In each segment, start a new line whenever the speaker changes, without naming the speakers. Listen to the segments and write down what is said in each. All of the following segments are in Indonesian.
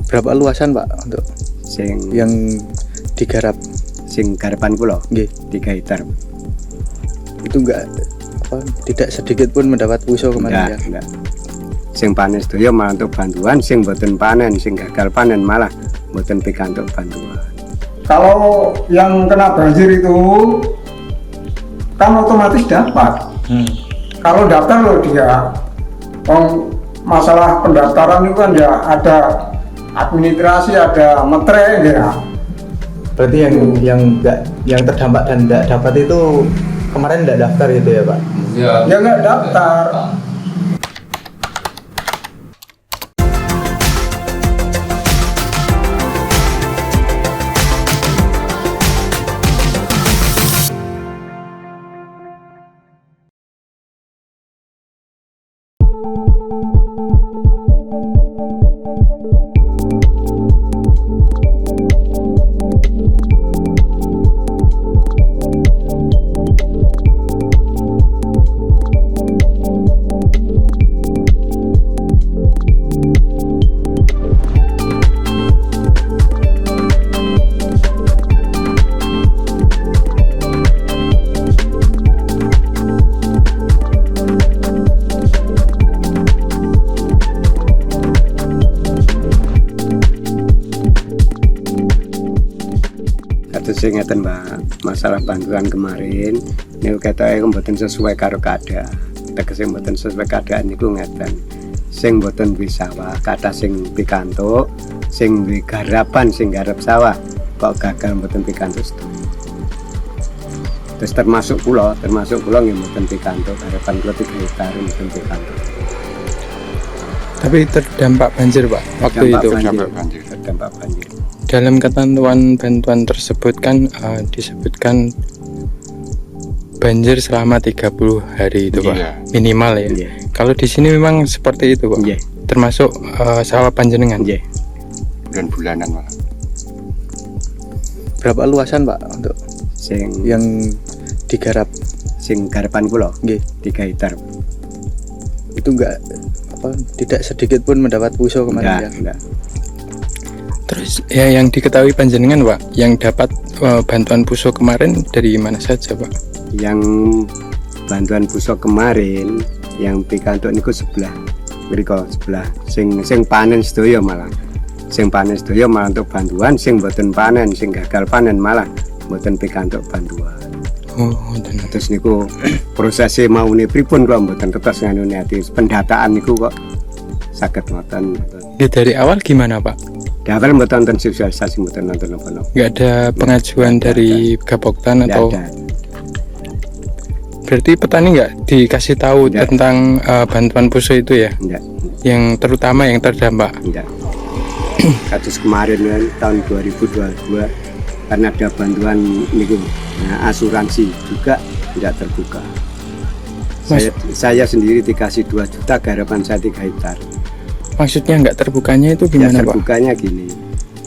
Berapa luasan Pak untuk
Sing
yang digarap?
sing garapan kula
Nggih,
3 hektar.
itu tidak sedikit pun mendapat puso kemarin ya.
Enggak. Sing panen sedaya malah untuk bantuan, sing mboten panen, sing gagal panen malah mboten pikantuk bantuan.
Kalau yang kena banjir itu kan otomatis dapat. Kalau daftar loh dia, masalah pendaftaran itu kan ya ada administrasi, ada metre ya.
Berarti yang terdampak dan tidak dapat itu kemarin tidak daftar itu ya Pak?
Ya nggak daftar.
Sing ngeten Mbak, masalah bantuan kemarin niku ketoke mboten sesuai karo keadaan. Tegese mboten sesuai keadaan niku ngeten. Sing mboten bisa sawah, kathah sing pikantuk, sing duwe garapan sing garap sawah kok gagal mboten pikantuk. Terus termasuk kula nggih mboten pikantuk, garapan kula 3 hektar mboten pikantuk.
Tapi terdampak banjir Pak waktu itu.
Terdampak banjir.
Dalam ketentuan bantuan tersebut kan disebutkan banjir selama 30 hari itu Pak, minimal ya.
Yeah.
Kalau di sini memang seperti itu Pak,
Yeah.
termasuk sawah panjenengan.
Nggih.
Bulan-bulanan malah.
Berapa luasan Pak untuk
Sing
yang digarap?
sing garapan kula
Nggih,
3 hektar.
itu tidak sedikit pun mendapat puso kemarin ya.
Enggak.
Terus ya yang diketahui panjenengan Pak, yang dapat bantuan puso kemarin dari mana saja Pak?
Yang bantuan pusok kemarin yang pikantuk niku sebelah mriko sebelah sing panen sedaya malah untuk bantuan, sing mboten panen, sing gagal panen malah mboten pikantuk bantuan.
Oh, dan
Terus niku prosesnya maune pripun kula mboten tetes nganune ati pendataan niku kok saged ngoten.
ya, dari awal gimana Pak?
Daftar mboten nonton sosialisasi, mboten nonton apa-apa.
Nggak ada pengajuan dari Gapoktan atau?
Ada.
Berarti petani nggak dikasih tahu
Nggak.
tentang bantuan puso itu ya?
Enggak.
Yang terutama yang terdampak.
Enggak. Kasus kemarin kan tahun 2022 karena ada bantuan niku, asuransi juga tidak terbuka. Saya sendiri dikasih 2 juta, garapan saya 3 hektar.
Maksudnya nggak terbukanya itu
Ya
gimana Pak?
terbukanya gini.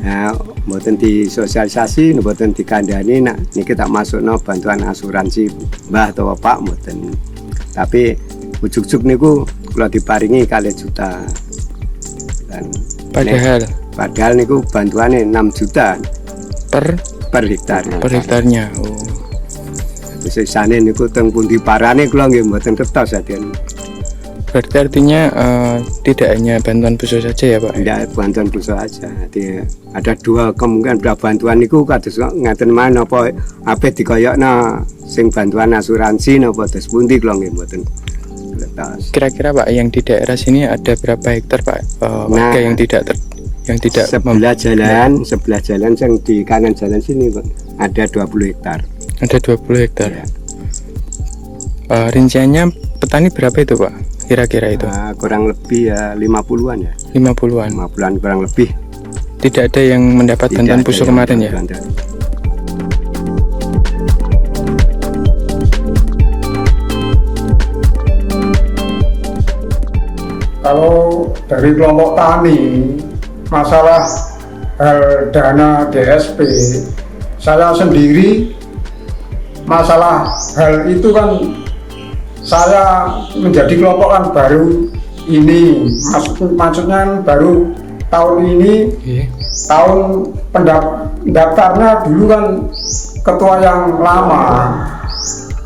Nah, mboten disosialisasi, mboten dikandani, niki tak masukno bantuan asuransi Mbah atau Pak mboten. Tapi ujuk-ujuk niku kula diparingi 2 juta. Dan padahal niku bantuannya 6 juta
per
hektar.
hektarnya. Oh.
Terus sisane niku teng pundi parane kula nggih mboten kertas saden.
Berarti artinya tidak hanya bantuan puso saja ya Pak?
Tidak bantuan pusat aja. Jadi ada 2 kemungkinan bantuan niku kados ngaten mana apa dikoyokno sing bantuan asuransi napa terus pundi kula nggih mboten kertas.
Kira-kira Pak yang di daerah sini ada berapa hektar Pak warga yang tidak
sebelah jalan yang di kanan jalan sini Pak ada 20 hektar.
Ada 20 hektar.
Ya.
Rinciannya petani berapa itu Pak? Kira-kira itu?
Kurang lebih ya 50-an ya.
50-an.
50-an kurang lebih.
Tidak ada yang mendapat bantuan puso kemarin ya?
Kalau dari kelompok tani, masalah hal dana DSP, saya sendiri masalah hal itu kan saya menjadi kelompok kan baru ini, maksudnya kan baru tahun ini
Iya.
tahun pendaftarnya dulu kan ketua yang lama.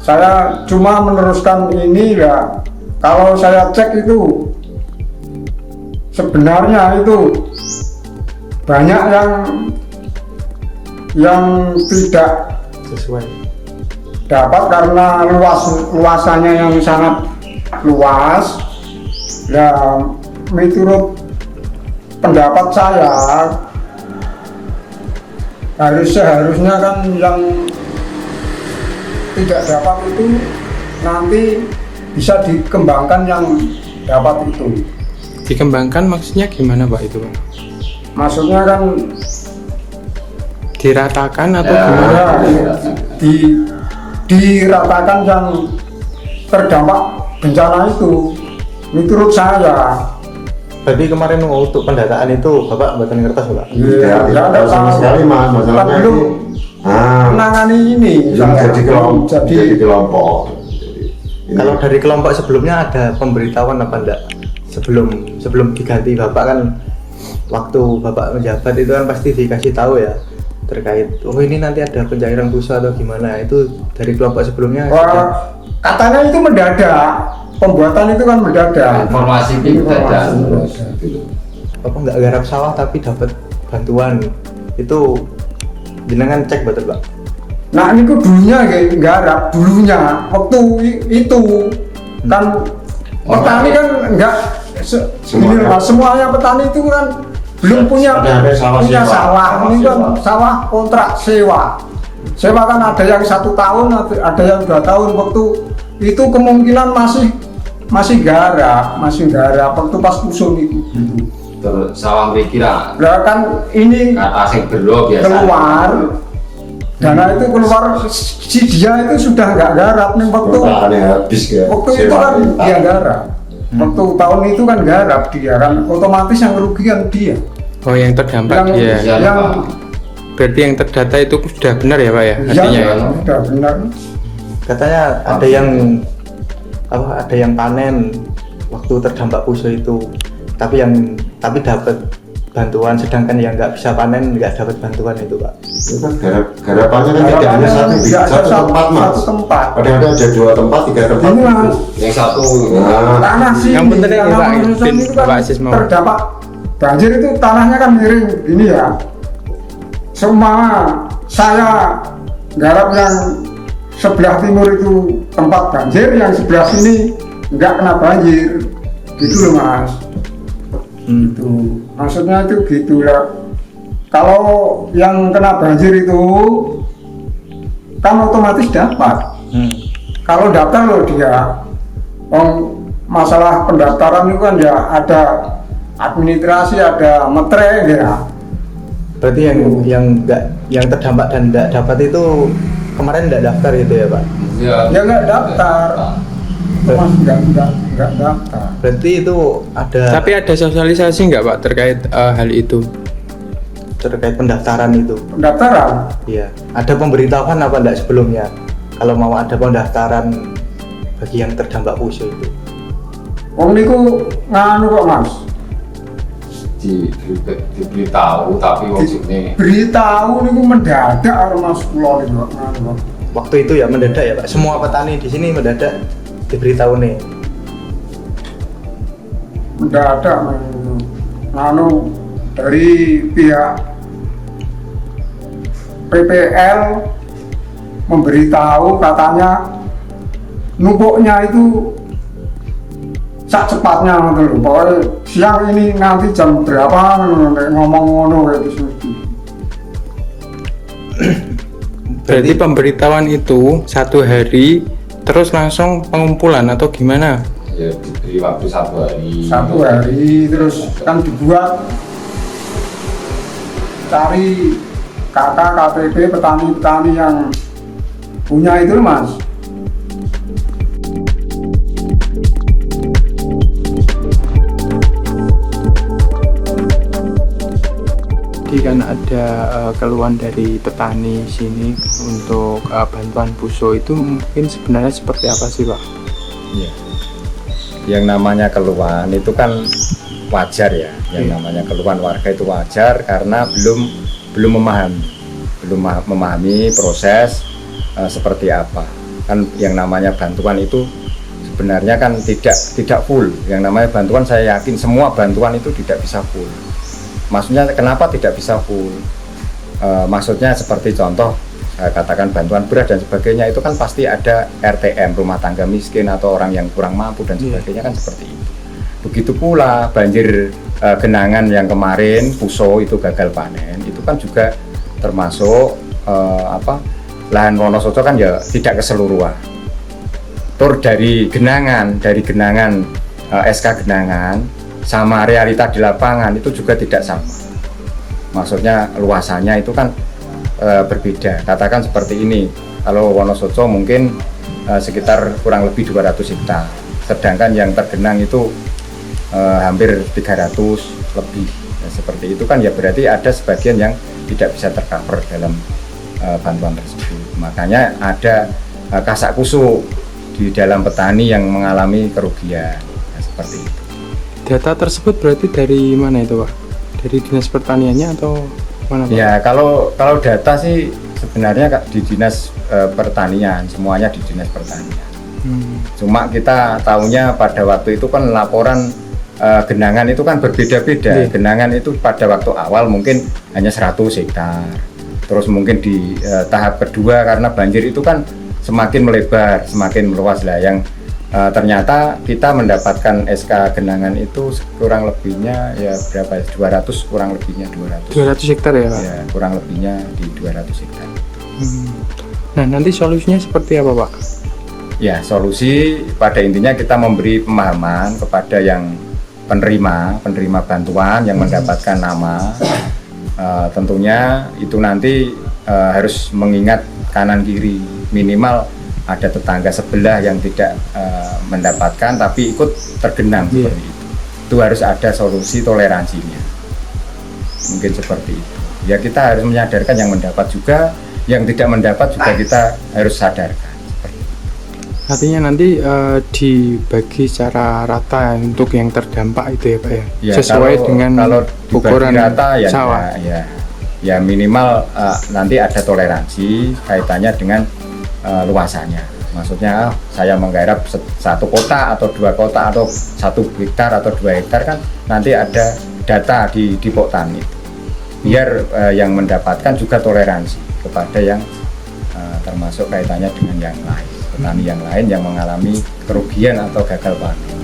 Saya cuma meneruskan ini ya. Kalau saya cek itu sebenarnya itu banyak yang tidak
Sesuai.
dapat karena luasannya yang sangat luas. Ya menurut pendapat saya seharusnya kan yang tidak dapat itu nanti bisa dikembangkan yang dapat itu.
Dikembangkan maksudnya gimana Pak itu Pak?
Maksudnya kan
Diratakan atau
ya,
gimana?
diratakan yang terdampak bencana itu menurut saya.
Berarti kemarin untuk pendataan itu Bapak buatan kertas Pak?
Ya,
tidak ada sama sekali mas,
Kan
masalahnya
belum
itu
menangani ini
belum
saya.
jadi kelompok.
Jadi
Jadi kelompok.
Kalau dari kelompok sebelumnya ada pemberitahuan apa enggak? Sebelum diganti Bapak kan, waktu Bapak menjabat itu kan pasti dikasih tahu ya terkait oh ini nanti ada pencairan pusat atau gimana, itu dari kelompok sebelumnya
wah, katanya itu mendadak, pembuatan itu kan mendadak.
Informasi itu mendadak.
Bapak nggak garap sawah tapi dapat bantuan, itu jenengan cek betul Pak?
Nah ini dulunya kayak garap dulunya waktu itu kan petani kan enggak semuanya petani itu kan belum punya
Ada sawah sewa.
sawah. Ini kan sawah kontrak sewa kan ada yang 1 tahun, ada yang 2 tahun. Waktu itu kemungkinan masih garap waktu pas musim itu.
Terus sawang pikir
Nah kan ini
kata sing belo biasa.
keluar dana itu keluar, si dia itu sudah nggak garap nih waktu
habis ya.
waktu itu kan dia garap. Waktu tahun itu kan garap dia kan, otomatis yang kerugian dia.
Oh yang terdampak dia.
yang
Berarti yang terdata itu sudah benar ya Pak ya? Artinya ya?
sudah benar.
Katanya ada yang panen waktu terdampak puso itu, tapi dapat bantuan, sedangkan yang nggak bisa panen nggak dapat bantuan itu Pak.
Itu kan garapannya kan tidak hanya satu tempat mas.
Satu tempat.
Kadang-kadang ada 2 tempat, 3 tempat.
Ini mas,
Yang satu
Nah,
tanah sini,
Yang penting ini,
tanah
Pak,
Manusan itu kan
Pak Aziz mau.
terdampak banjir itu tanahnya kan miring ini ya. Semua saya garap yang sebelah timur itu tempat banjir, yang sebelah sini nggak kena banjir, gitu loh mas. Itu maksudnya itu gitu ya. Kalau yang kena banjir itu kan otomatis dapat. Kalau daftar loh dia, masalah pendaftaran itu kan ya ada administrasi, ada metre ya.
Berarti yang terdampak dan tidak dapat itu kemarin tidak daftar gitu ya Pak?
Ya nggak daftar, mas nggak daftar.
Berarti itu ada
Tapi ada sosialisasi nggak Pak terkait hal itu?
terkait pendaftaran itu?
Pendaftaran
Iya. Ada pemberitahuan apa enggak sebelumnya? Kalau mau ada pendaftaran bagi yang terdampak puso itu?
wong niku nganu kok mas,
diberitahu tapi wujudnya
beritahu niku mendadak karo mas kula niku nganu.
Waktu itu ya mendadak ya Pak. Semua petani di sini mendadak diberitahu nih.
Mendadak nganu dari pihak PPL memberitahu, katanya numpuknya itu sak cepatnya gitu. Pokoknya siang ini nanti jam berapa ngomong ngono kayak gitu.
Berarti pemberitahuan itu 1 hari terus langsung pengumpulan atau gimana?
ya diberi waktu 1 hari.
1 hari terus kan dibuat cari kakak KTP petani-petani yang punya itu mas.
Jadi kan ada keluhan dari petani sini untuk bantuan puso itu mungkin sebenarnya seperti apa sih Pak?
Yang namanya keluhan itu kan wajar ya, yang namanya keluhan warga itu wajar karena belum memahami proses seperti apa. Kan yang namanya bantuan itu sebenarnya kan tidak full. Yang namanya bantuan saya yakin semua bantuan itu tidak bisa full. Maksudnya kenapa tidak bisa full? Maksudnya seperti contoh katakan bantuan beras dan sebagainya itu kan pasti ada RTM, rumah tangga miskin atau orang yang kurang mampu dan sebagainya kan seperti itu. Begitu pula banjir genangan yang kemarin Puso itu gagal panen itu kan juga termasuk lahan Wonosoco kan ya tidak keseluruhan. Dari genangan SK genangan sama realita di lapangan itu juga tidak sama. Maksudnya luasannya itu kan berbeda. Katakan seperti ini, kalau Wonosoco mungkin sekitar kurang lebih 200 hektar, sedangkan yang tergenang itu hampir 300 lebih. Nah, seperti itu kan ya berarti ada sebagian yang tidak bisa tercover dalam bantuan tersebut. Makanya ada kasak kusuk di dalam petani yang mengalami kerugian. Nah, seperti itu.
Data tersebut berarti dari mana itu, Pak? Dari Dinas Pertaniannya atau mana, Pak?
Ya, kalau data sih sebenarnya di Dinas Pertanian, semuanya di Dinas Pertanian. Cuma kita tahunya pada waktu itu kan laporan genangan itu kan berbeda-beda. Genangan itu pada waktu awal mungkin hanya 100 hektar. Terus mungkin di tahap kedua karena banjir itu kan semakin melebar, semakin meluas lah. Yang ternyata kita mendapatkan SK genangan itu kurang lebihnya ya berapa ya? 200 kurang lebihnya
200 hektar ya, Pak?
Ya, kurang lebihnya di 200 hektar.
Nah, nanti solusinya seperti apa, Pak?
Ya, solusi pada intinya kita memberi pemahaman kepada yang penerima bantuan yang mendapatkan nama. Tentunya itu nanti harus mengingat kanan kiri, minimal ada tetangga sebelah yang tidak mendapatkan tapi ikut tergenang seperti itu. Itu harus ada solusi toleransinya. Mungkin seperti itu. Ya kita harus menyadarkan yang mendapat juga, yang tidak mendapat juga kita harus sadarkan.
Artinya nanti dibagi secara rata untuk yang terdampak itu ya, Pak ya?
Ya,
sesuai dengan
kalau
ukuran
rata ya,
sawah.
Ya minimal nanti ada toleransi kaitannya dengan luasannya. Maksudnya saya menggarap satu kota atau dua kota atau 1 hektar atau 2 hektar kan nanti ada data di pok tani. Biar yang mendapatkan juga toleransi kepada yang termasuk kaitannya dengan yang lain. Petani yang lain yang mengalami kerugian atau gagal panen.